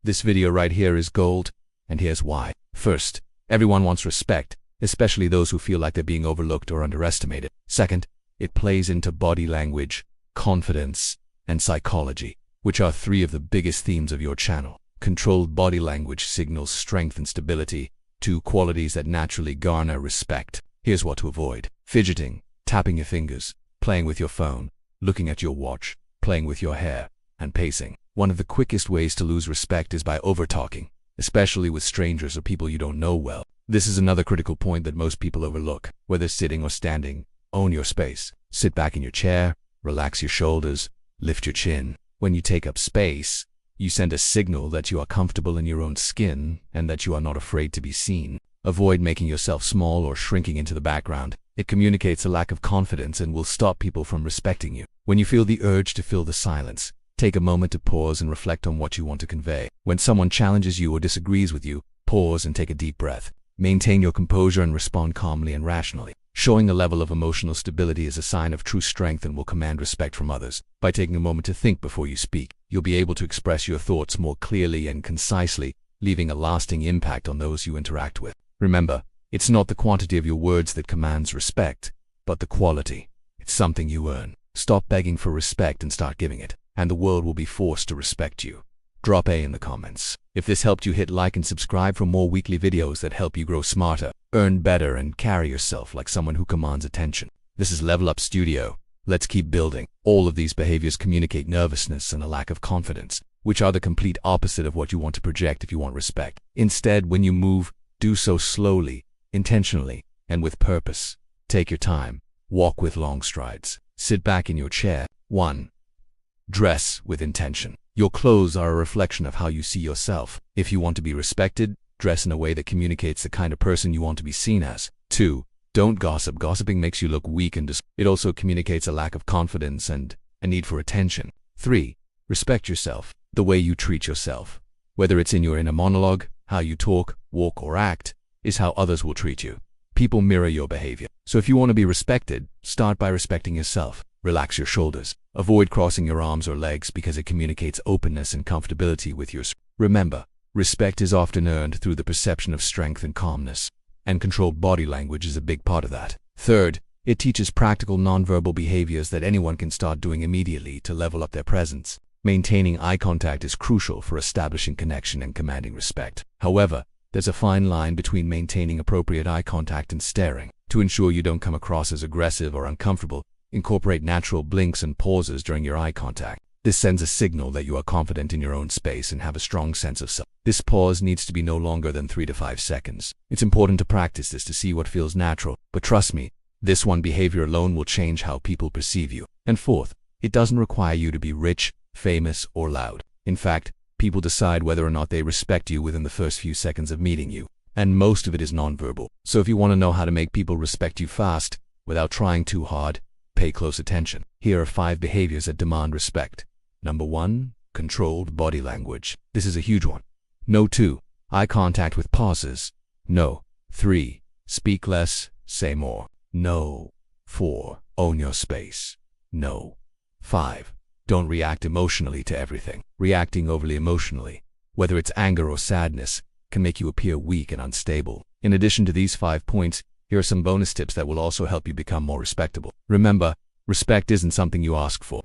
This video right here is gold, and here's why. First, everyone wants respect, especially those who feel like they're being overlooked or underestimated. Second, it plays into body language, confidence, and psychology, which are three of the biggest themes of your channel. Controlled body language signals strength and stability, two qualities that naturally garner respect. Here's what to avoid: fidgeting, tapping your fingers, playing with your phone, looking at your watch, playing with your hair, and pacing. One of the quickest ways to lose respect is by overtalking, especially with strangers or people you don't know well. This is another critical point that most people overlook. Whether sitting or standing, own your space. Sit back in your chair, relax your shoulders, lift your chin. When you take up space, you send a signal that you are comfortable in your own skin and that you are not afraid to be seen. Avoid making yourself small or shrinking into the background. It communicates a lack of confidence and will stop people from respecting you. When you feel the urge to fill the silence, take a moment to pause and reflect on what you want to convey. When someone challenges you or disagrees with you, pause and take a deep breath. Maintain your composure and respond calmly and rationally. Showing a level of emotional stability is a sign of true strength and will command respect from others. By taking a moment to think before you speak, you'll be able to express your thoughts more clearly and concisely, leaving a lasting impact on those you interact with. Remember, it's not the quantity of your words that commands respect, but the quality. It's something you earn. Stop begging for respect and start giving it, and the world will be forced to respect you. Drop A in the comments. If this helped you, hit like and subscribe for more weekly videos that help you grow smarter, earn better, and carry yourself like someone who commands attention. This is Level Up Studio. Let's keep building. All of these behaviors communicate nervousness and a lack of confidence, which are the complete opposite of what you want to project if you want respect. Instead, when you move, do so slowly, intentionally, and with purpose. Take your time. Walk with long strides. Sit back in your chair. 1. Dress with intention. Your clothes are a reflection of how you see yourself. If you want to be respected, dress in a way that communicates the kind of person you want to be seen as. 2. Don't gossip. Gossiping makes you look weak and it also communicates a lack of confidence and a need for attention. 3. Respect yourself. The way you treat yourself, whether it's in your inner monologue, how you talk, walk, or act, is how others will treat you. People mirror your behavior. So if you want to be respected, start by respecting yourself. Relax your shoulders. Avoid crossing your arms or legs because it communicates openness and comfortability with yours. Remember, respect is often earned through the perception of strength and calmness, and controlled body language is a big part of that. Third, it teaches practical nonverbal behaviors that anyone can start doing immediately to level up their presence. Maintaining eye contact is crucial for establishing connection and commanding respect. However, there's a fine line between maintaining appropriate eye contact and staring. To ensure you don't come across as aggressive or uncomfortable, incorporate natural blinks and pauses during your eye contact. This sends a signal that you are confident in your own space and have a strong sense of self. This pause needs to be no longer than 3 to 5 seconds. It's important to practice this to see what feels natural, but trust me, this one behavior alone will change how people perceive you. And fourth, it doesn't require you to be rich, famous, or loud. In fact, people decide whether or not they respect you within the first few seconds of meeting you, and most of it is nonverbal. So if you want to know how to make people respect you fast, without trying too hard, pay close attention. Here are 5 behaviors that demand respect. Number 1. Controlled body language. This is a huge one. No. 2. Eye contact with pauses. No. 3. Speak less, say more. No. 4. Own your space. No. 5. Don't react emotionally to everything. Reacting overly emotionally, whether it's anger or sadness, can make you appear weak and unstable. In addition to these 5 points, here are some bonus tips that will also help you become more respectable. Remember, respect isn't something you ask for.